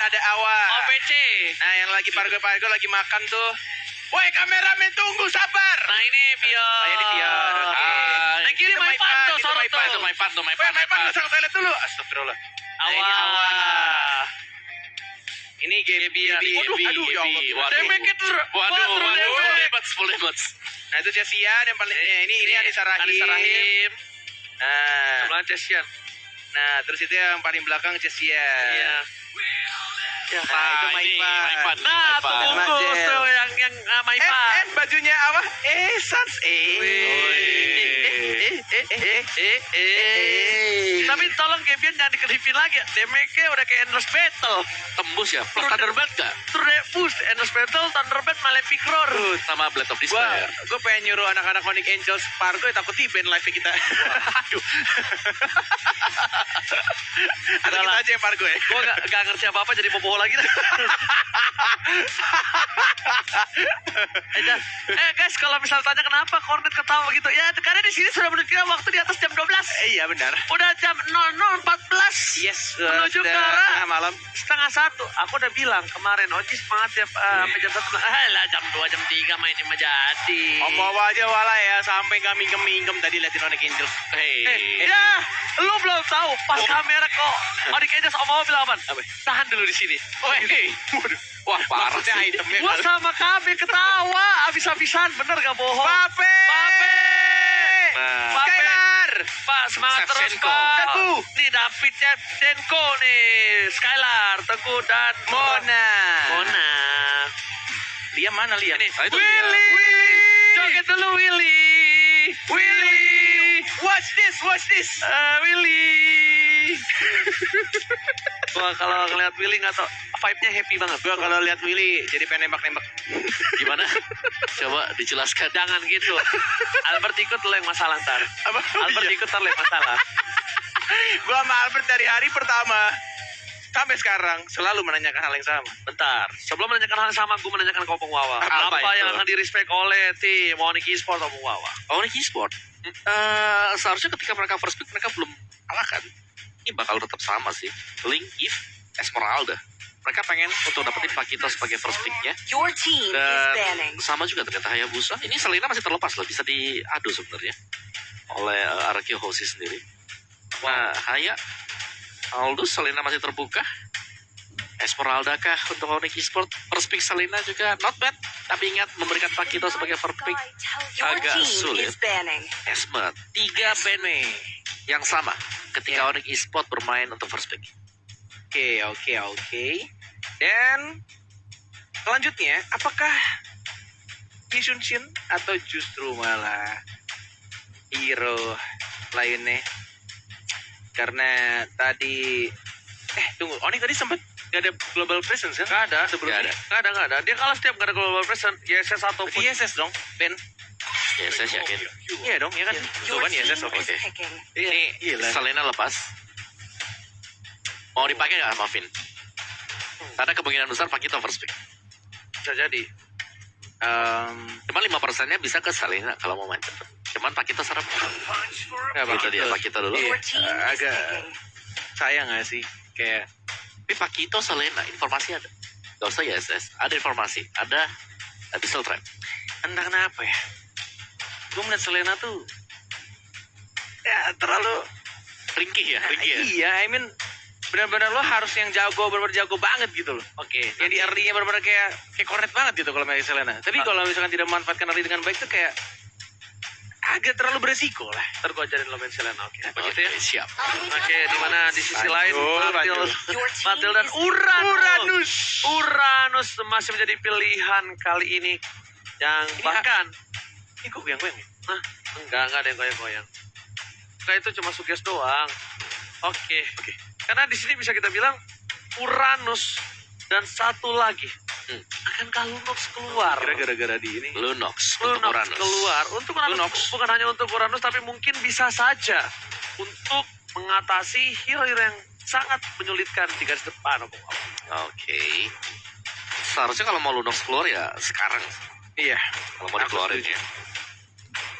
ada Awa. OPC. Nah, yang lagi Pargo lagi makan tuh. Woi, kameramen tunggu, sabar. Nah ini Pion. Oh, ini Pion. Oke. Yang kiri Itu Maipan tuh, itu sorot Maipan. tuh. Maipan gue toilet dulu. Astagfirullah. Nah, ini Awa. Awa. Ini Gebi. Aduh, ya Allah. Demeknya tuh. Waduh, full damage. Nah, itu Jasian yang paling ini Anissa Rahim. Anissa Rahim. Nah, Sebelah Cesian. nah, terus itu yang paling belakang Jasian. Iya. Nah, itu Maipan. Nah, tuh bungkus Majel. tuh yang Maipan. Bajunya apa? Sans. Tapi tolong Kevian jangan dikedipin lagi ya. Damage-nya udah kayak Endless Battle. Tembus ya, plus Thunderbird gak? Terus dia push Endless Battle, Thunderbird, Malefic Roar. Sama Blade of Despair. Gue pengen nyuruh anak-anak Onyx Angels Pargo takut di-ban live kita. Aduh. Atau kita aja yang Pargo ya. Gue gak ngerti apa-apa jadi boboho lagi dah. Guys, kalau misal tanya kenapa Cornet ketawa gitu, ya karena di sini sudah menunjukkan waktu di atas jam 12. Iya benar. Udah jam 00.14. Yes. Menuju ke arah tengah malam. setengah 1. Aku udah bilang kemarin, Oji semangat ya sampai jam 1. Lah jam 2, jam 3 mainin mah jadi. Omong aja wala ya sampai nggak mingkem tadi liatin Onyx Angels. Ya, lu belum tahu pas kamera kok Onyx Angels Om bilang apa? Tahan dulu di sini. Wah, parah Maksudnya sih. itemnya Gua sama KB ketawa abis-abisan, bener gak bohong? Pape. Pape. Skylar. Pak, semangat terus Shevchenko. Pak. Teguh. Nih David Shevchenko nih, Skylar, Teguh dan Mona. Liam mana Liam? Ini, Ah, itu Willy. Joget dulu Willy. Watch this. Willy. Gua kalau ngeliat Willy nggak tau, vibe-nya happy banget. Gua kalau lihat Willy jadi pengen nembak. Gimana? Coba dijelaskan. Jangan gitu. Albert ikut lo yang masalah ntar. Apa? Albert ikut ntar lo yang masalah. Gua sama Albert dari hari pertama sampai sekarang selalu menanyakan hal yang sama. Bentar, sebelum menanyakan hal yang sama, gue menanyakan ke Opung Wawa. Apa Apa itu? yang akan di-respect oleh tim Onyx Esports Opung Wawa? Onyx Esports. Seharusnya ketika mereka first pick mereka belum kalah kan. Ini bakal tetap sama sih. Link, Eve, Esmeralda. Mereka pengen untuk dapetin Pakito sebagai first picknya. Your team is Dan banning. sama juga ternyata Hayabusa. Ini Selena masih terlepas loh. Bisa diadu sebenarnya. Oleh Araki Hoshi sendiri. Nah, Aldous, Selena masih terbuka. Esmeralda kah untuk Onyx Esports? First pick Selena juga not bad. Tapi ingat memberikan Pakito sebagai first pick Your agak team sulit. is banning. Esmer, 3 band yang sama ketika Onyx Esports bermain untuk first pick. Oke. Dan selanjutnya, apakah Yishun Shin atau justru malah hero lainnya? Karena tadi tunggu, Onyx tadi sempat gak ada global presence kan? Gak ada. Sebelumnya. Gak ada. Dia kalah setiap gak ada global presence. YSS ataupun ISS dong, Ben. Ya, saya yakin. Iya dong, ya kan? Tuh Your kan team ISS oke. is picking. Ini Gila. Selena lepas. Mau dipakai nggak sama Finn? Karena kemungkinan besar Pakito first pick. Bisa jadi. Cuma 5%-nya bisa ke Selena kalau mau main cepet. Cuman Pakito serem. Nggak Itu dia Pakito dulu. Iya. Your team is agak picking. sayang gak sih? Kayak Tapi Pakito Selena informasi ada. Gak usah YSS. Ada informasi. Ada Abyssal Trap. entah kenapa ya. Gue melihat Selena tuh ya terlalu Ringkih ya. Iya, I mean benar-benar lo harus yang jago, benar-benar jago banget gitu loh. Oke. Yang di early-nya benar-benar kayak Cornet banget gitu kalau main Selena. Tapi kalau misalkan tidak memanfaatkan early dengan baik tuh kayak agak terlalu beresiko lah. Ntar gue ajarin lo main Selena. Oke. Begitu ya. Siap. Oke, di mana di sisi lain Lanjut. Matil dan Uranus masih menjadi pilihan kali ini yang bahkan Ini kok goyang-goyang ya? enggak ada yang goyang-goyang. Enggak, itu cuma suges doang. Oke. Karena di sini bisa kita bilang Uranus dan satu lagi akankah Lunox keluar? Kira-kira gara di ini. Lunox untuk Lunox Uranus. keluar untuk Lunox, bukan hanya untuk Uranus tapi mungkin bisa saja untuk mengatasi hero-hero yang sangat menyulitkan di garis depan. Oke. Seharusnya kalau mau Lunox keluar ya sekarang. Iya. Kalau mau dikeluarin ya.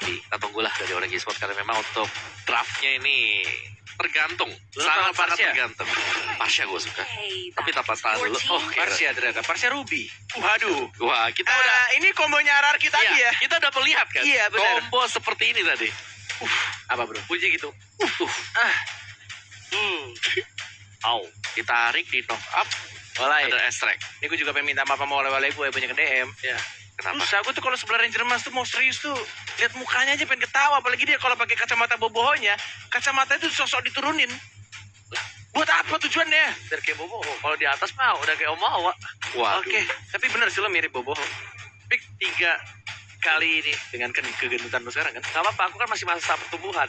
Kita tunggulah dari Onyx Esports karena memang untuk draftnya ini tergantung. Lu Sangat-sangat tahu Parsia? tergantung. Parsia gue suka. Tapi tanpa tahan dulu. Oh, Parsia ternyata, Parsia Ruby. Waduh. Wah, kita udah Ini kombonya RRQ tadi iya, ya. kita udah melihat kan. Iya, benar. Combo seperti ini tadi. Apa bro? Bunyi gitu. Ah, Au, ditarik di knock up, mulai. ada extract. Ini gue juga pengen minta maaf sama oleh-oleh gue banyak ke DM. Ya. Kenapa? Terus aku tuh kalau sebelah Ranger Mas tuh mau serius tuh lihat mukanya aja pengen ketawa, apalagi dia kalau pakai kacamata bobohonya, kacamata itu sosok diturunin. Lah, buat apa tujuannya? Biar kayak Bobo. Kalau di atas mah udah kayak Omawa. Waduh. Oke, tapi bener sih lo mirip boboho Pick 3 kali ini. dengan kegendutan lo sekarang kan. Gak apa-apa, aku kan masih masa pertumbuhan.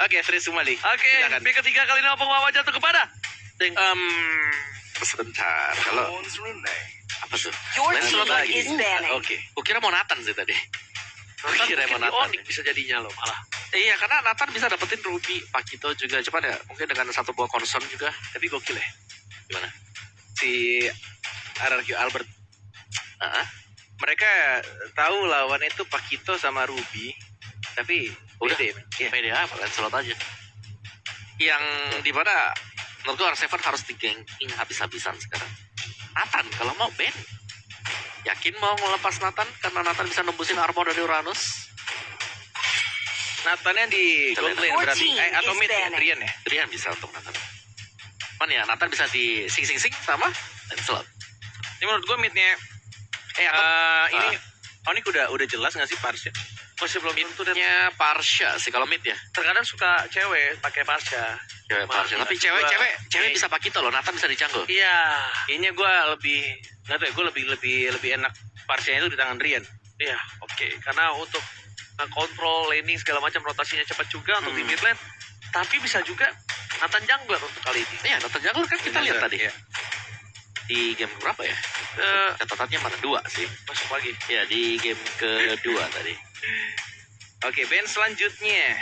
Oke, serius semua nih. Oke, Silakan. pick ketiga kali ini Opung Wawa jatuh kepada. Ding. Sebentar. Kalau apa tuh? Your Lens team slot lagi. is banning. Oke. Kukira mau Nathan sih tadi. Nathan Kira mau mungkin di Nathan. Onyx bisa jadinya loh malah. Iya, karena Nathan bisa dapetin Ruby, Pakito juga. Cuman ya, mungkin dengan satu buah concern juga. Tapi gokil ya. Gimana? Si RRQ Albert. Mereka Mereka tahu lawannya itu Pakito sama Ruby. Tapi Udah. beda ya. Iya. pede apa, lens slot aja. Yang dimana menurut gue R7 harus di-ganking habis-habisan sekarang. Nathan, kalau mau Ben. Yakin mau ngelepas Nathan? Karena Nathan bisa nembusin armor dari Uranus. Nathannya di gold lane berarti. Atau mid ya, Rian ya. Rian bisa untuk Nathan. Cuman ya, Nathan bisa di sing-sing-sing sama lens slot. Ini menurut gue midnya Atau ini Onyx udah jelas nggak sih Parsia? Masih belum tentu dan Midnya Parsha sih kalau mid ya. terkadang suka cewek pakai Parsha. Cewek Parsha. Maaf, Tapi ya, cewek gua- bisa Pakito loh. Nathan bisa di jungle. Iya. Kayaknya gue lebih nggak tahu ya, gue lebih enak Parsia itu di tangan Rian. Iya, oke. Karena untuk kontrol laning segala macam rotasinya cepat juga untuk di mid lane. Tapi bisa juga Nathan Jungler untuk kali ini. Iya, Nathan jungle kan kita lihat tadi. Iya. Di game berapa ya? Catatannya mana? 2 sih. Masuk lagi. Ya, di game kedua tadi. Oke, band selanjutnya.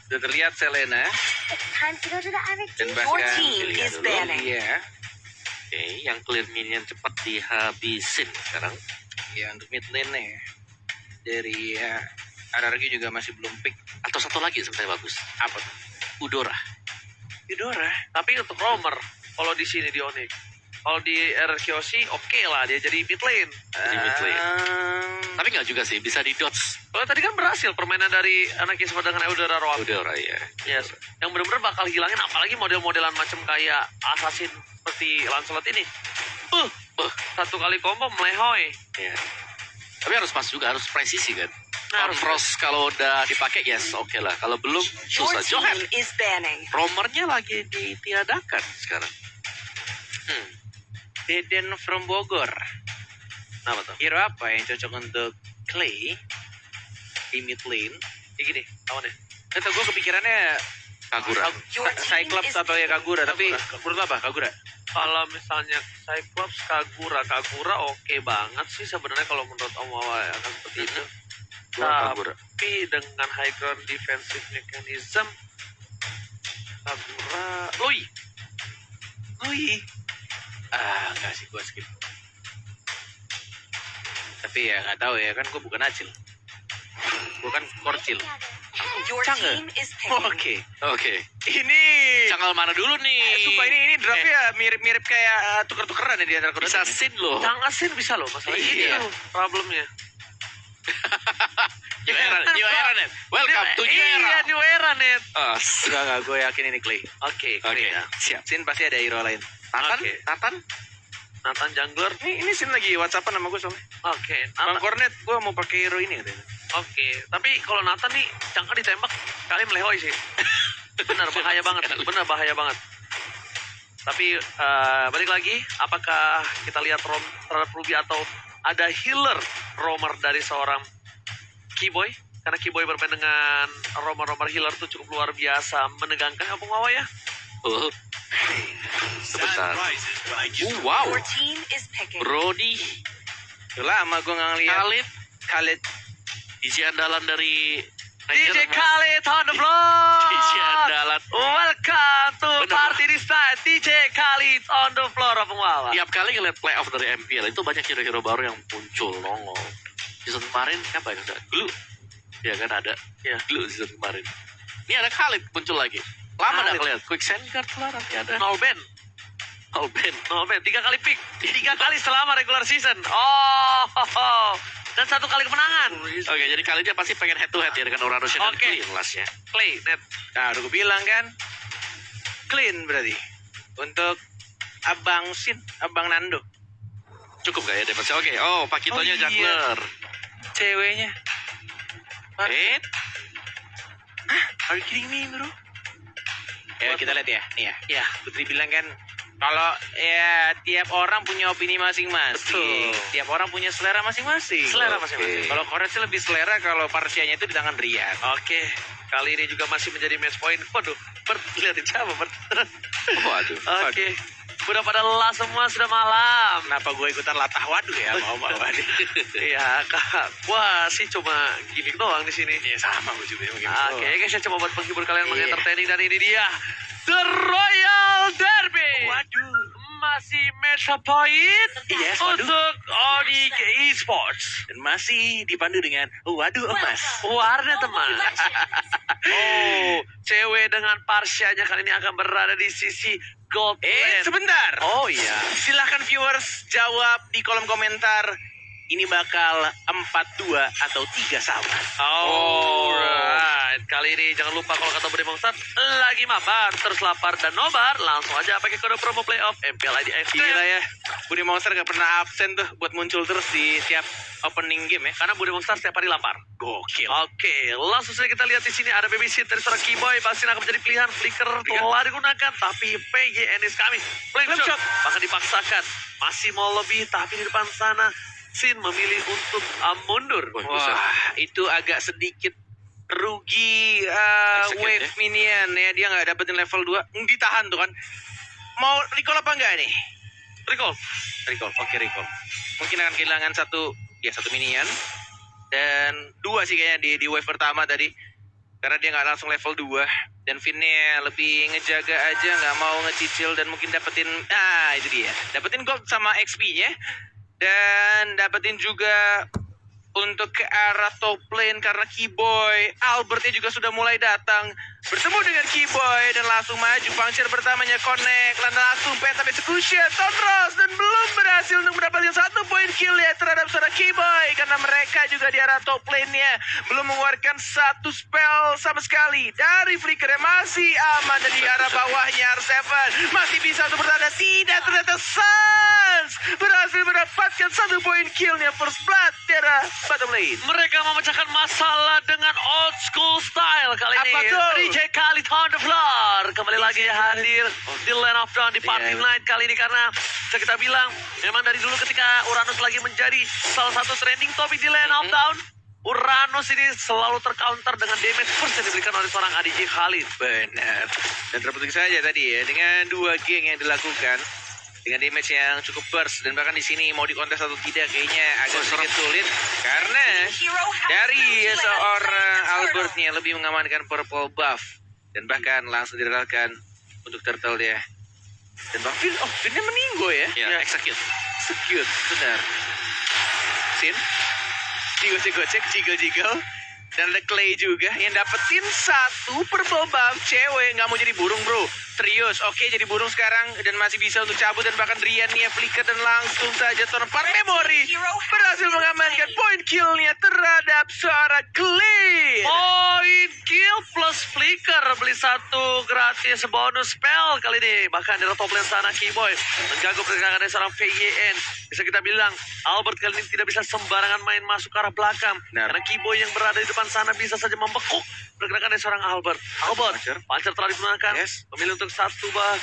Sudah terlihat Selena It's time to go to the Arctic. dan Your bahkan team Lilia is dulu. banning. Iya. Oke, yang clear minion cepat dihabisin sekarang. Ya untuk mid lane nih dari RRQ juga masih belum pick. Atau satu lagi sebenarnya bagus. Apa tuh? Udora. Eudora. Tapi untuk roamer, kalau di sini di Onyx. Kalau di RQC oke lah dia jadi mid lane. Di mid lane. Ehm, Tapi nggak juga sih, bisa di dodge. Kalau tadi kan berhasil permainan dari anak yang dengan Eudora Roam. Udora ya. Yes. Yang benar-benar bakal hilangin apalagi model-modelan macam kayak Assassin seperti Lancelot ini. Satu kali combo melehoy. Ya. Tapi harus pas juga, harus presisi kan. Nah, harus Frost kalau udah dipakai yes, oke lah. Kalau belum Your susah. Johan, team is banning. romernya lagi ditiadakan sekarang. Deden from Bogor. Kenapa tuh? Hero apa yang cocok untuk Clay di mid lane? Kayak gini, lawannya. Kata gue kepikirannya Kagura. Your team Cyclops is atau ya Kagura, tapi Kagura. menurut lo apa Kagura? Kalau misalnya Cyclops, Kagura oke banget sih sebenarnya kalau menurut Om Wawa akan seperti itu. Gua Kagura. Tapi dengan high ground defensive mechanism, Kagura, Lui. Enggak sih, gue skip. Tapi ya nggak tahu ya, kan gue bukan Acil. Gue kan Korcil. Your Canggih. team is Oke. picking. Oke. Ini Channel mana dulu nih? sumpah ini draftnya mirip-mirip kayak tuker-tukeran ya di antara kedua Bisa tim. sin loh. Yang asin bisa loh, masalahnya ini Iya. loh problemnya. New era net. Welcome to new era. Iya, new era net. Enggak, gue yakin ini Clay. Oke, Oke, ya. siap. Sin pasti ada hero lain. Nathan, Oke. Nathan. Nathan Jungler. Ini Sin lagi WhatsAppan sama gue soalnya. Oke, Bang Nathan. Cornet, gue mau pakai hero ini katanya. Oke, tapi kalau Nathan nih jangka ditembak kali melehoy sih. Benar bahaya banget, benar bahaya banget. Tapi balik lagi, apakah kita lihat terhadap Ruby atau ada healer roamer dari seorang Keyboy? Karena Keyboy bermain dengan roamer healer tuh cukup luar biasa menegangkan Opung Wawa ya. Oh. Sebentar. Wow. Your team is picking. Brody, Udah lama gue nggak ngeliat Khalid. DJ andalan dari DJ Khalid on the floor. DJ andalan. Welcome to Bener. party this night. DJ Khalid on the floor Opung Wawa. Tiap kali ngeliat playoff dari MPL itu banyak hero-hero baru yang muncul nongol. Season kemarin siapa ya? Glue. Ya kan ada. Iya. Glue season kemarin. Ini ada Khalid muncul lagi. Lama Khalid. dah kalian. Quicksand guard lah nanti ada. Nol band. Oh Ben. 3 kali pick. 3 kali selama regular season. Oh. Dan 1 kali kemenangan. Oke, jadi Khalidnya pasti pengen head to head ya dengan Uranus dan Oke. Clean lastnya. Clay, net. Nah, udah gue bilang kan. Clean berarti. Untuk Abang Sin, Abang Nando. Cukup gak ya damage? Oke, Pakitonya Oh, iya. jungler. Ceweknya. Eh, Are you kidding me, bro? Ya, kita lihat ya. Nih ya. Ya, Putri bilang kan, kalau ya tiap orang punya opini masing-masing. Betul. Tiap orang punya selera masing-masing. Selera masing-masing. Kalau Koret sih lebih selera kalau Parsianya itu di tangan Rian. Oke. Kali ini juga masih menjadi match point. Waduh, Bert, lihat di siapa, Bert? waduh. Oke. Udah pada lelah semua, sudah malam. Kenapa gue ikutan latah waduh ya? Mau Iya, Kak. Wah, sih cuma gimmick doang di sini. Ya sama gue juga mungkin. Oke, guys, saya coba buat menghibur kalian, Iya. mengentertaining, dan ini dia The Royal Derby. Waduh. Masih match point Yes, waduh. untuk ODK Esports. Dan masih dipandu dengan waduh emas. Warna teman. Cewek dengan Parsianya kali ini akan berada di sisi gold lane. Sebentar. Oh iya. Silahkan viewers jawab di kolom komentar. Ini bakal 4-2 atau 3 sama. Alright, kali ini jangan lupa kalau kata Budi Mongsat lagi mabar, terus lapar dan nobar, langsung aja pakai kode promo playoff MPL ID Extreme. Gila ya. Budi Monster gak pernah absen tuh buat muncul terus di tiap opening game ya. Karena Budi Mongsat setiap hari lapar. Gokil. Oke, langsung saja kita lihat di sini ada babysit dari seorang Keyboy, pasti akan menjadi pilihan. Flicker telah digunakan, tapi PGN is coming. Flame Flame shot, shot. bahkan dipaksakan. Masih mau lebih, tapi di depan sana Sin memilih untuk mundur. Wah, itu agak sedikit rugi Execute, wave ya? minion ya. Dia nggak dapetin level 2. Ditahan tuh kan. Mau recall apa enggak nih? Recall. Recall, oke recall. Mungkin akan kehilangan satu minion. Dan 2 sih kayaknya di wave pertama tadi. Karena dia nggak langsung level 2. Dan Finnya lebih ngejaga aja, nggak mau ngecicil dan mungkin dapetin, itu dia. Dapetin gold sama XP-nya. Dan dapetin juga untuk ke arah top lane karena Keyboy. Albertnya juga sudah mulai datang. Bertemu dengan Keyboy dan langsung maju. Puncture pertamanya connect. Dan langsung Phantom Execution. Tonros dan belum berhasil untuk mendapatkan 1 poin kill ya terhadap seorang Keyboy. Karena mereka juga di arah top lane-nya belum mengeluarkan 1 spell sama sekali. Dari Flicker yang masih aman dan di arah bawahnya R7 masih bisa untuk bertanda. Tidak, ternyata Suns berhasil mendapatkan 1 poin killnya first blood di arah bottom lane. Mereka memecahkan masalah dengan old school style kali Apa ini. tuh? DJ Khalid on the floor kembali lagi hadir di Land of Dawn di Party Iya. Night kali ini karena bisa kita bilang memang dari dulu ketika Uranus lagi menjadi salah satu trending topik di Land of Dawn, Uranus ini selalu tercounter dengan damage first yang diberikan oleh seorang ADJ Khalid. Benar. Dan terpenting saja tadi ya dengan 2 geng yang dilakukan dengan damage yang cukup burst dan bahkan di sini mau dikontes atau tidak kayaknya agak sedikit sulit karena dari seorang Albert nih yang lebih mengamankan purple buff dan bahkan langsung direlakan untuk turtle dia. Dan Bang Finnya meninggo ya. Ya, execute. Secure, benar. Sin, gocek, jiggle. Dan ada Clay juga yang dapetin 1 purple buff cewek. Nggak mau jadi burung bro. Serius, oke jadi burung sekarang dan masih bisa untuk cabut dan bahkan Rian nih yang flicker dan langsung saja Tornapar Memory berhasil mengamankan point killnya terhadap seorang Clay. Point kill plus flicker, beli 1 gratis bonus spell kali ini. Bahkan di top lane sana Keyboy mengganggu pergerakan dari seorang PGN. Bisa kita bilang Albert kali ini tidak bisa sembarangan main masuk ke arah belakang. Benar. Karena Keyboy yang berada di depan sana bisa saja membekuk pergerakan dari seorang Albert. Albert, Pancer telah digunakan. Yes. Memilih untuk 1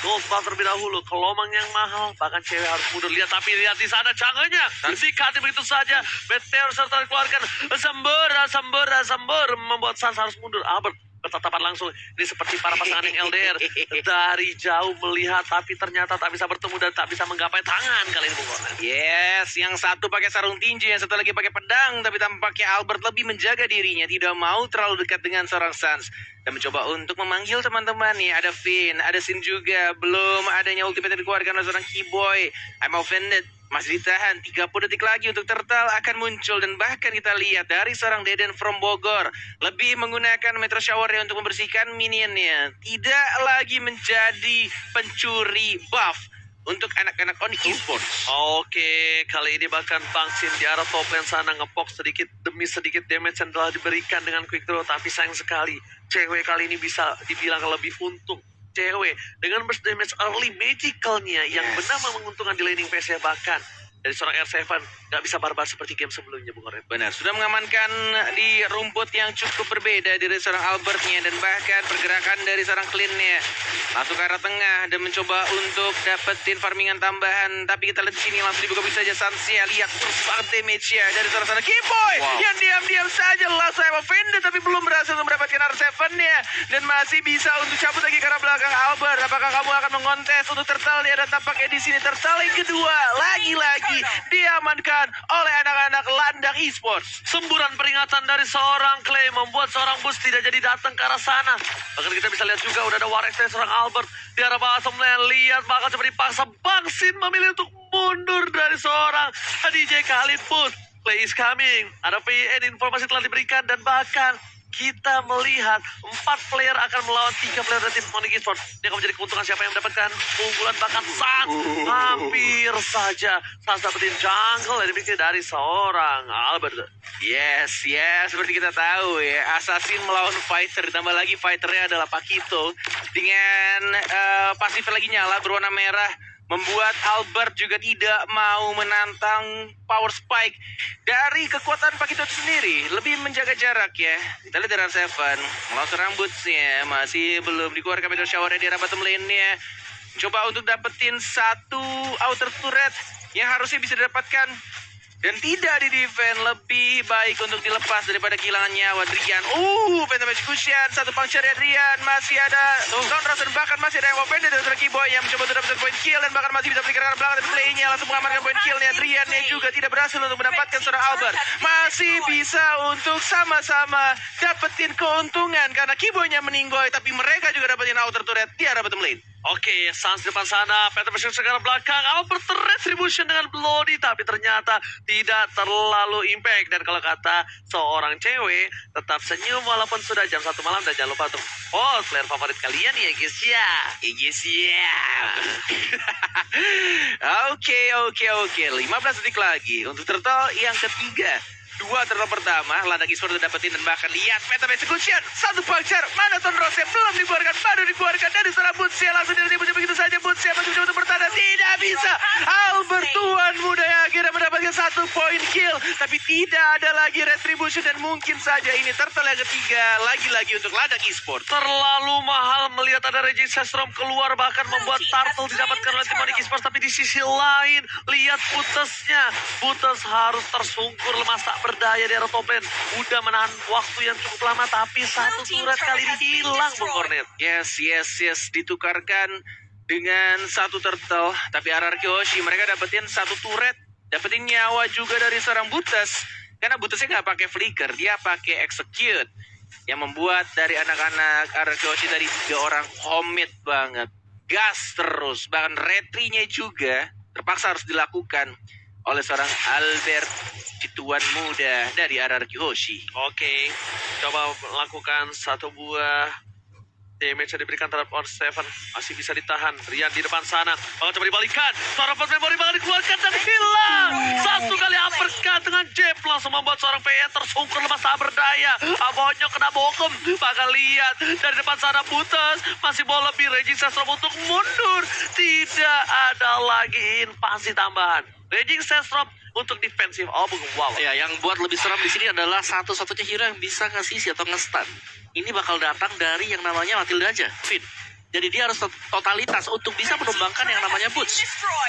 gold buff terlebih dahulu. Kelomang yang mahal, bahkan cewek harus mundur. Lihat, tapi lihat di sana canggenya. Dikati begitu saja. Meteor serta dikeluarkan. Sembur. Membuat Sans harus mundur. Albert bertatapan langsung. Ini seperti para pasangan yang LDR. Dari jauh melihat, tapi ternyata tak bisa bertemu dan tak bisa menggapai tangan kali ini, Bung Kornet. Yes, yang satu pakai sarung tinju, yang satu lagi pakai pedang, tapi tampaknya Albert lebih menjaga dirinya, tidak mau terlalu dekat dengan seorang Sans. Dan mencoba untuk memanggil teman-teman nih, ada Finn, ada Sin juga, belum adanya ultimate yang dikeluarkan oleh seorang Keyboy. I'm offended. Masih ditahan, 30 detik lagi untuk Turtle akan muncul. Dan bahkan kita lihat dari seorang Deden from Bogor lebih menggunakan Metro Shower-nya untuk membersihkan minionnya. Tidak lagi menjadi pencuri buff untuk anak-anak Onyx Esports. Oke, kali ini bahkan Bang Sin di arah top lane sana ngepok sedikit demi sedikit damage yang telah diberikan dengan quick draw. Tapi sayang sekali, cewek kali ini bisa dibilang lebih untung. Cewek dengan burst damage early magicalnya yang Yes. benar menguntungkan di laning phase-nya, bahkan dari seorang R7 nggak bisa barbar seperti game sebelumnya, Bung Oren. Benar, sudah mengamankan di rumput yang cukup berbeda dari seorang Albertnya dan bahkan pergerakan dari seorang Clean-nya. Masuk ke arah tengah dan mencoba untuk dapetin farmingan tambahan. Tapi kita lihat di sini langsung dibuka bisa saja Sansia. Lihat terus banget damage-nya dari seorang sana Keyboy yang diam-diam saja langsung offended tapi belum berhasil untuk mendapatkan R7-nya dan masih bisa untuk cabut lagi ke arah belakang Albert. Apakah kamu akan mengontes untuk Turtle-nya? Dan tampaknya di sini Turtle yang kedua lagi-lagi diamankan oleh anak-anak Landak Esports. Semburan peringatan dari seorang Clay membuat seorang Bus tidak jadi datang ke arah sana. Bahkan kita bisa lihat juga udah ada Warex dari seorang Albert di arah bottom lane. Lihat bakal coba dipaksa, Bang Sin memilih untuk mundur dari seorang DJ Khalid pun. Clay is coming. Ada PN informasi telah diberikan dan bahkan kita melihat 4 player akan melawan 3 player dari tim Onyx Esports. Ini akan menjadi keuntungan siapa yang mendapatkan keunggulan, bahkan Sans hampir saja Sans dapetin jungle yang dimiliki dari seorang Albert. Yes, seperti kita tahu ya, Assassin melawan Fighter, ditambah lagi Fighternya adalah Pakito dengan pasif lagi nyala berwarna merah, membuat Albert juga tidak mau menantang power spike dari kekuatan Pakito itu sendiri, lebih menjaga jarak ya. Kita lihat dari R7 melawan serang Boots-nya, masih belum dikeluarkan Metro Shower-nya di arah bottom lane-nya. Coba untuk dapetin satu outer turret yang harusnya bisa didapatkan dan tidak di defend. Lebih baik untuk dilepas daripada kehilangan nyawa. Drian, Phantom Execution, satu puncture ya Drian. Masih ada Soundras dan bahkan masih ada yang offended dari seorang Keyboy yang mencoba untuk dapetin point kill dan bahkan masih bisa berikan ke belakang dan play-nya langsung mengamankan point killnya. Drian-nya juga tidak berhasil untuk mendapatkan seorang Albert. Masih bisa untuk sama-sama dapetin keuntungan karena Keyboy-nya meninggoy, tapi mereka juga dapetin outer turret di arah bottom lane. Oke, Sans di depan sana, Peter Bashir sekarang belakang, Albert Retribution dengan Bloody, tapi ternyata tidak terlalu impact. Dan kalau kata seorang cewek, tetap senyum walaupun sudah jam 1 malam. Dan jangan lupa untuk player favorit kalian ya guys ya. Oke. 15 detik lagi untuk Turtle yang ketiga. 2 Turtle pertama, Landak Esports udah dapetin dan bahkan lihat Phantom Execution, satu puncture, mana Tonrose belum dikeluarkan, baru dikeluarkan dari seorang Boots-nya, langsung diribut begitu saja. Boots-nya masih mencoba untuk bertahan, tidak bisa. Albert tuan muda yang akhirnya mendapatkan 1 point kill, tapi tidak ada lagi retribution dan mungkin saja ini Turtle yang ketiga lagi-lagi untuk Landak Esports. Terlalu mahal melihat ada Regis Sestrom keluar, bahkan membuat Turtle didapatkan oleh tim Onyx Esports. Tapi di sisi lain, lihat Buttesnya. Buttes harus tersungkur lemas tak berdaya di arah top lane. Udah menahan waktu yang cukup lama, tapi satu turret kali ini hilang, Bung Cornet. Yes. Ditukarkan dengan satu Turtle, tapi RRQ Hoshi mereka dapetin satu turret, dapetin nyawa juga dari seorang Buttes. Karena Buttesnya nggak pakai flicker, dia pakai execute. Yang membuat dari anak-anak RRQ Hoshi dari 3 orang komit banget. Gas terus, bahkan retrinya juga terpaksa harus dilakukan oleh seorang Albert, Cituan muda dari RRQ Hoshi. Oke, coba melakukan satu buah damage yang diberikan terhadap R7. Masih bisa ditahan. Rian di depan sana. Bakal coba dibalikan. Seorang Fast Memory bakal dikeluarkan dan hilang. Satu kali uppercut dengan jab langsung membuat seorang PN tersungkur lemas tak berdaya. Abonyo kena bokem. Bakal lihat dari depan sana Buttes masih mau lebih. Regis Sestrom untuk mundur. Tidak ada lagi invasi tambahan. Regis Sestrom untuk defensif. Wow. Ya, yang buat lebih seram di sini adalah satu-satunya hero yang bisa nge-CC atau nge-stun. Ini bakal datang dari yang namanya Matilda aja, Finn. Jadi dia harus totalitas untuk bisa menumbangkan yang namanya Boots.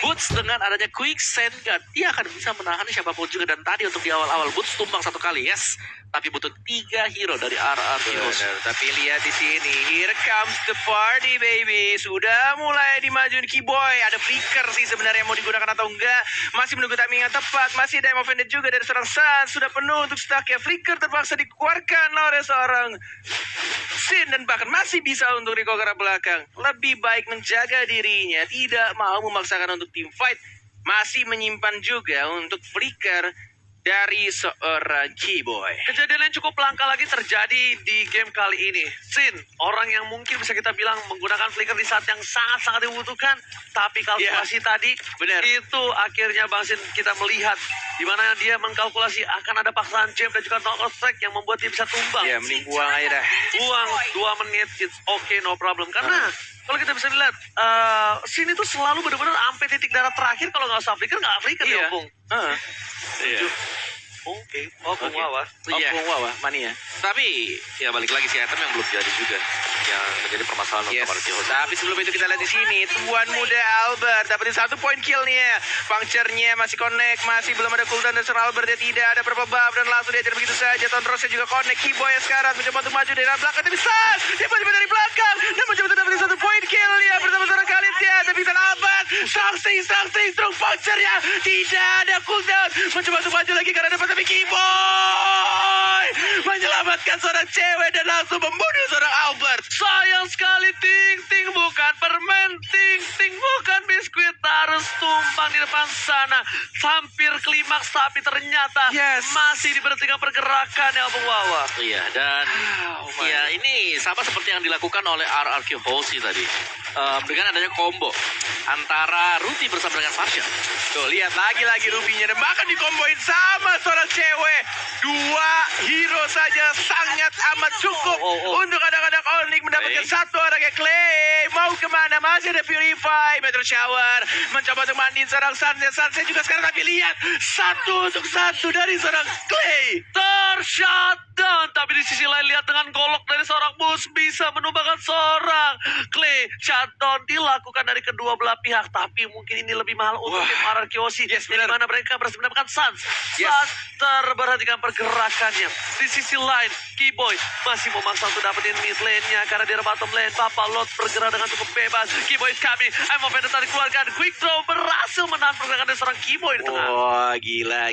Boots dengan adanya Quick Sand Gun, dia akan bisa menahan siapapun juga. Dan tadi untuk di awal-awal Boots tumbang 1 kali, yes. Tapi butuh 3 hero dari RRQ. Tapi lihat di sini, here comes the party baby. Sudah mulai dimajuin Keyboy. Ada flicker sih sebenarnya mau digunakan atau enggak. Masih menunggu timing yang tepat. Masih ada yang offended juga dari seorang Sans. Sudah penuh untuk stacknya. Flicker terpaksa dikeluarkan oleh seorang Sin. Dan bahkan masih bisa untuk recall ke arah belakang. Lebih baik menjaga dirinya. Tidak mau memaksakan untuk team fight. masih menyimpan juga untuk flicker dari seorang Keyboy. Kejadian yang cukup langka lagi terjadi di game kali ini. Sin, orang yang mungkin bisa kita bilang menggunakan flicker di saat yang sangat-sangat dibutuhkan, tapi kalkulasi tadi, benar. itu akhirnya Bang Sin kita melihat di mana dia mengkalkulasi akan ada paksaan jam dan juga knock strike yang membuat dia bisa tumbang. Ya, mending buang aja dah. Buang 2 menit, it's okay, no problem. Karena kalau kita bisa lihat, Sin itu selalu benar-benar sampai titik darah terakhir. Kalau nggak usah flicker, nggak flicker Iya. ya, Bung. Iya. Oke. Oh, Bung Oke. Wawa. Iya. Wah, mania. Tapi ya balik lagi si item yang belum jadi juga, yang menjadi permasalahan Yes. untuk RRQ Horses. Tapi sebelum itu kita lihat di sini, tuan muda Albert dapetin 1 poin killnya. Puncture-nya masih connect, masih belum ada cooldown dan seorang Albert dia tidak ada berapa buff dan langsung diajar begitu saja. Tonrosnya juga connect. Keyboy sekarang mencoba untuk maju dari belakang tapi saat dia tiba dari belakang dan mencoba untuk dapetin 1 poin kill dia bersama seorang Khalidnya. Tapi kita Albert something strong puncture-nya tidak ada cooldown. Mencoba untuk maju lagi karena dapat tapi Keyboy menyelamatkan seorang cewek dan langsung membunuh seorang Albert. Sayang sekali ting bukan permen, ting bukan biskuit, harus tumpang di depan sana. Hampir klimaks tapi ternyata Yes. masih diberhentikan pergerakan ya Bung Wawa. Iya, dan my ya ini sama seperti yang dilakukan oleh RRQ Horses tadi. Dengan adanya combo antara Ruti bersama dengan Sasha. Tuh, lihat lagi Rubinya dan bahkan dikomboin sama seorang cewek. 2 hero saja sangat amat cukup untuk anak-anak Onyx mendapatkan Clay. 1 orang kayak Clay. Mau kemana? Masih ada Purify, Metro Shower. Mencoba untuk mandiin seorang Sunset juga sekarang. Tapi lihat, 1 untuk 1 dari seorang Clay. Tershutdown, tapi di sisi lain lihat dengan golok dari seorang bus bisa menumbangkan seorang Clay. Shutdown dilakukan dari kedua belah pihak, tapi mungkin ini lebih mahal untuk Wah. tim RRQ Horses. Yes, di benar. mana mereka berhasil mendapatkan Suns. Yes. Suns terberhentikan pergerakannya. Di sisi lain, Keyboy masih memaksa untuk dapetin mid lane-nya karena dia bottom lane. Papa Lot bergerak dengan cukup bebas. Keyboy is coming. I'm offended tadi keluarkan. Quick draw berhasil menahan pergerakan dari seorang Keyboy di tengah. Wah, gila.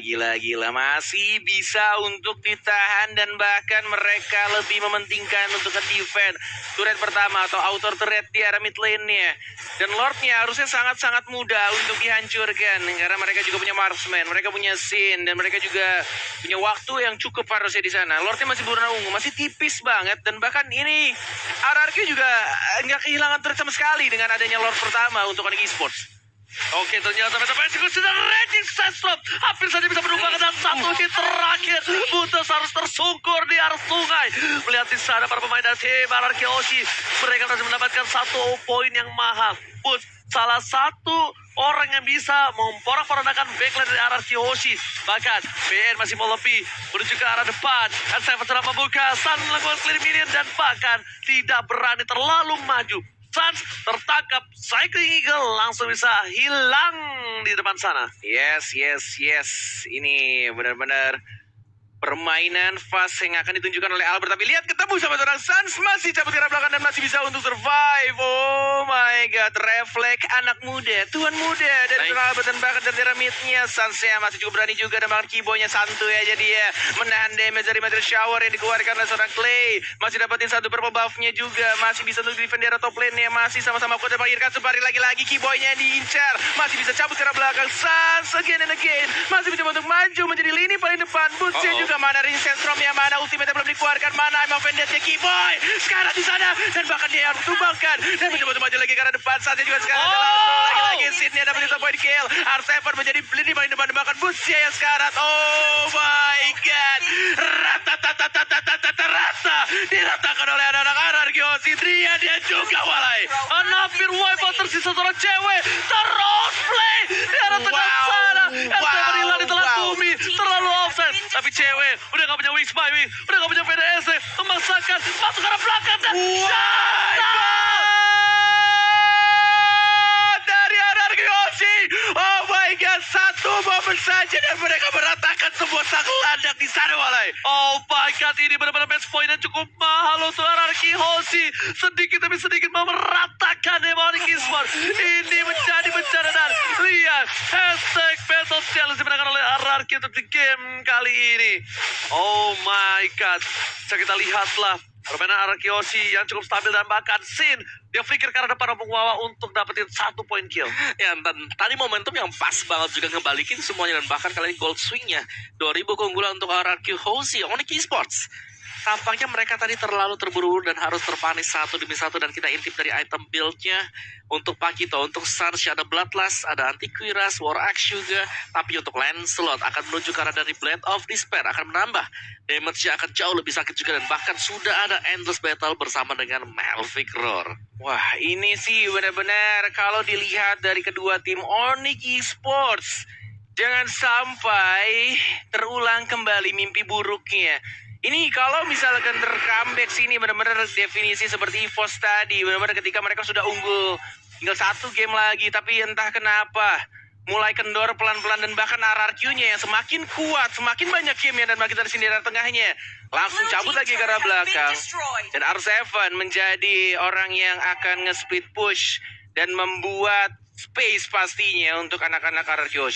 Masih bisa untuk ditahan dan bahkan mereka lebih mementingkan untuk nge-defend turret pertama atau outer turret di area mid lane-nya. Dan Lord-nya harusnya sangat-sangat mudah untuk dihancurkan karena mereka juga punya marksman, mereka punya Sin dan mereka juga punya waktu yang cukup harusnya di sana. Lord-nya masih berwarna ungu, masih tipis banget dan bahkan ini RRQ juga nggak kehilangan turret sama sekali dengan adanya Lord pertama untuk Onyx Esports. Oke, ternyata Metaverse sudah raging Sandstorm. Hampir saja bisa menumbangkan dan 1 hit terakhir. Butus harus tersungkur di arus sungai. Melihat di sana para pemain dari tim RRQ Horses, mereka berhasil mendapatkan 1 poin yang mahal. But salah satu orang yang bisa memporak-porandakan backline dari RRQ Horses. Bahkan BN masih mau lebih menuju ke arah depan. S7 telah membuka, Sun melakukan clear minion dan bahkan tidak berani terlalu maju. Suns tertangkap, Cycling Eagle langsung bisa hilang di depan sana. Yes. Ini benar-benar permainan fast yang akan ditunjukkan oleh Albert. Tapi lihat ketemu sama seorang Suns, masih cabut ke arah belakang dan masih bisa untuk survive. Oh my god, refleks anak muda, tuan muda dari seorang Albert dan bahkan dari arah mid-nya. Suns-nya masih cukup berani juga dan bahkan Keyboy-nya santuy aja dia menahan damage dari Meteor Shower yang dikeluarkan oleh seorang Clay. Masih dapetin 1 purple buff-nya juga, masih bisa untuk defend di arah top lane-nya, masih sama-sama kuat dan mengakhirkan sebari lagi-lagi Keyboy-nya diincar. Masih bisa cabut ke arah belakang. Suns again and again masih mencoba untuk maju menjadi lini paling depan. Boots-nya juga mana Ring Sentrum-nya, mana ultimate belum dikeluarkan, mana I'm offended-nya Keyboy sekarang di sana dan bahkan dia harus tumbangkan dan mencoba untuk maju lagi ke arah depan. Saatnya juga sekarang ada langsung lagi-lagi Sin-nya dapat 1 point kill. R7 menjadi lini paling depan dan bahkan Boots-nya yang sekarang. Oh my god, rata diratakan oleh anak-anak RRQ Horses. Dia juga walai. Hampir wipeout tersisa seorang cewek. Terus play di arah tengah sana. S7 hilang di telan bumi. Terlalu offset. Tapi cewek udah gak punya wings by wing, udah gak punya PDS, memaksakan masuk ke arah belakang dan dari RRQ Horses. Oh my god, 1 momen saja dan mereka meratakan sebuah sang landak di sana walai. oh my god, ini benar-benar match point yang cukup mahal untuk RRQ Horses. Sedikit demi sedikit meratakan Demonic Esports. Ini menjadi bencana dan lihat hashtag Battle Challenge dimenangkan oleh RRQ untuk di game kali ini. Oh my god, bisa kita lihatlah Permainan Arakiyoshi yang cukup stabil dan bahkan Sin dia flicker ke arah depan Opung Wawa untuk dapetin 1 poin kill. Ya, dan tadi momentum yang pas banget juga ngebalikin semuanya, dan bahkan kali ini gold swingnya 2000 keunggulan untuk RRQ Hoshi Onyx Esports. Tampaknya mereka tadi terlalu terburu-buru dan harus terpanis 1 demi 1, dan kita intip dari item build-nya. Untuk Pakito, untuk Sanshi ada Bloodlust, ada Antiquiras, War Axe juga. Tapi untuk Lancelot akan menuju ke arah dari Blade of Despair, akan menambah damage-nya akan jauh lebih sakit juga, dan bahkan sudah ada Endless Battle bersama dengan Malphite Roar. Wah, ini sih benar-benar kalau dilihat dari kedua tim Onyx Esports, jangan sampai terulang kembali mimpi buruknya. Ini kalau misalkan ter-comeback sini benar-benar definisi seperti EVOS tadi, benar-benar ketika mereka sudah unggul tinggal 1 game lagi, tapi entah kenapa mulai kendor pelan-pelan, dan bahkan RRQ-nya yang semakin kuat, semakin banyak game dan makin tersindir tengahnya, langsung cabut lagi ke arah belakang. Dan R7 menjadi orang yang akan nge-split push dan membuat space pastinya untuk anak-anak RRQ.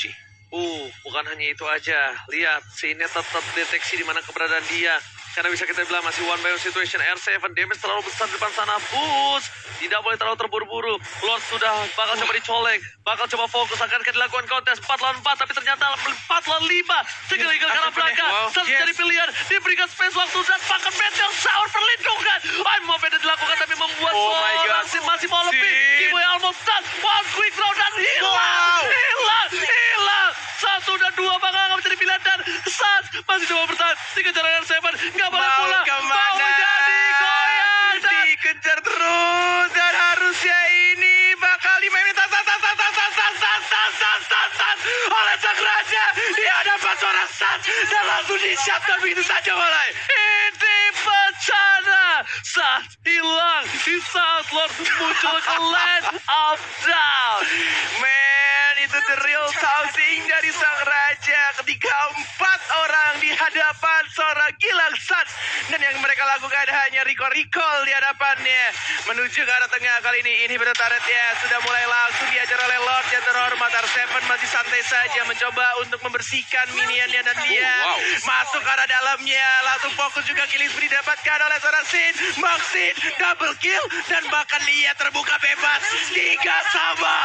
Bukan hanya itu aja. Lihat, Sinnya tetap deteksi di mana keberadaan dia. Karena bisa kita bilang masih one by one situation. R7 damage terlalu besar di depan sana. Boost, tidak boleh terlalu terburu-buru. Lord sudah bakal coba dicolek, bakal coba fokus, akan dilakukan kontes 4 lawan 4, tapi ternyata 4 lawan 5. Segala ke arah belakang. Satu dari pilihan, diberikan space waktu dan bahkan Meteor Shower perlindungan. Mau beda dilakukan tapi membuat seorang Sin masih mau lebih. Kiboy almost done. One quick throw dan hilang. 1 dan 2 bakal nggak menjadi pilihan, dan Sans masih coba bertahan. Dikejar R7, nggak boleh Mau pula. kemana? Mau jadi goyang dan Dikejar terus, dan harusnya ini bakal dimainin oleh sang raja di hadapan seorang Sans, dan langsung di-shut dan begitu saja mulai. ini bencana. Sans hilang di saat Lord muncul ke Land of Down. Man, itu the real tossing dari sang raja ketika 4 orang di hadapan seorang Gilang Sans, dan yang mereka lakukan hanya recall di hadapannya menuju ke arah tengah. Kali ini turretnya sudah mulai langsung diajar oleh Lord yang terhormat. R7 masih santai saja mencoba untuk membersihkan minionnya, dan dia masuk ke arah dalamnya, langsung fokus juga killing spree didapatkan oleh seorang Sin. Maxin double kill, dan bahkan dia terbuka bebas 3 sama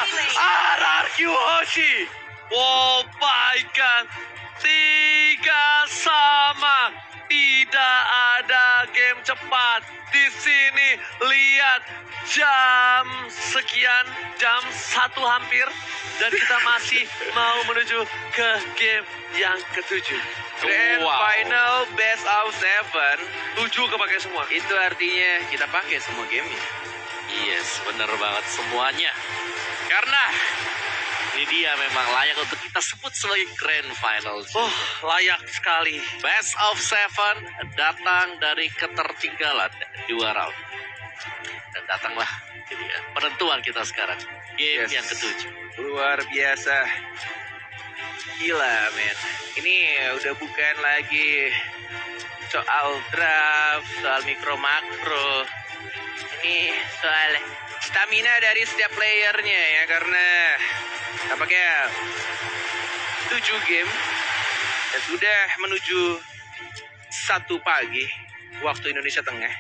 RRQ Hoshi. Oh my god, 3 sama. Tidak ada game cepat di sini. Lihat, jam sekian, jam 1 hampir, dan kita masih mau menuju ke game yang ke-7. Grand final best of 7. 7 kepakai semua. Itu artinya kita pakai semua gamenya. Yes, bener banget semuanya. Karena ini dia memang layak untuk kita sebut sebagai Grand Final. Layak sekali. Best of 7 datang dari ketertinggalan 2 round. Dan datanglah jadi penentuan kita sekarang. Game yang ke-7. Luar biasa. Gila, men. Ini udah bukan lagi soal draft, soal mikro makro. Ini soal stamina dari setiap playernya ya, karena tampaknya 7 game dan sudah menuju 1 pagi waktu Indonesia Tengah.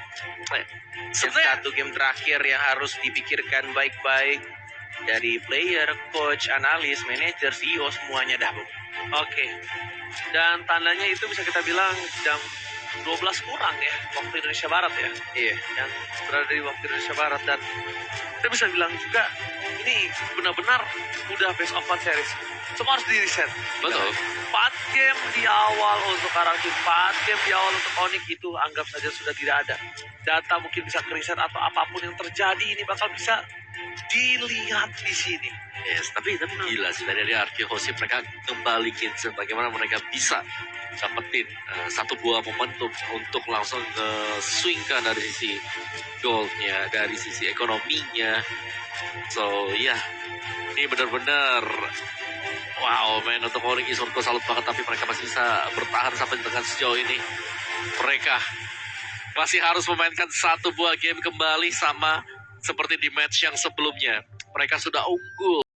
Dan Sebenarnya 1 game terakhir yang harus dipikirkan baik-baik dari player, coach, analis, manajer, CEO, semuanya dah, Bu. Oke. Dan tandanya itu bisa kita bilang jam 12 kurang ya, waktu Indonesia Barat ya. Iya. Yang berada di waktu Indonesia Barat, dan kita bisa bilang juga ini benar-benar udah best of 1 series. Semua harus di-reset. betul. 4 game di awal untuk Karaki, 4 game di awal untuk Onyx itu anggap saja sudah tidak ada. Data mungkin bisa ke-reset atau apapun yang terjadi ini bakal bisa dilihat di sini. Yes, tapi gila sih dari RRQ Hoshi mereka kembaliin sebagaimana mereka bisa dapetin 1 buah momentum untuk langsung ke swingkan dari sisi goldnya, dari sisi ekonominya. So ya, ini benar-benar wow, men, untuk Onyx Esports salut banget, tapi mereka masih bisa bertahan sampai dengan sejauh ini. Mereka masih harus memainkan 1 buah game kembali sama seperti di match yang sebelumnya. Mereka sudah unggul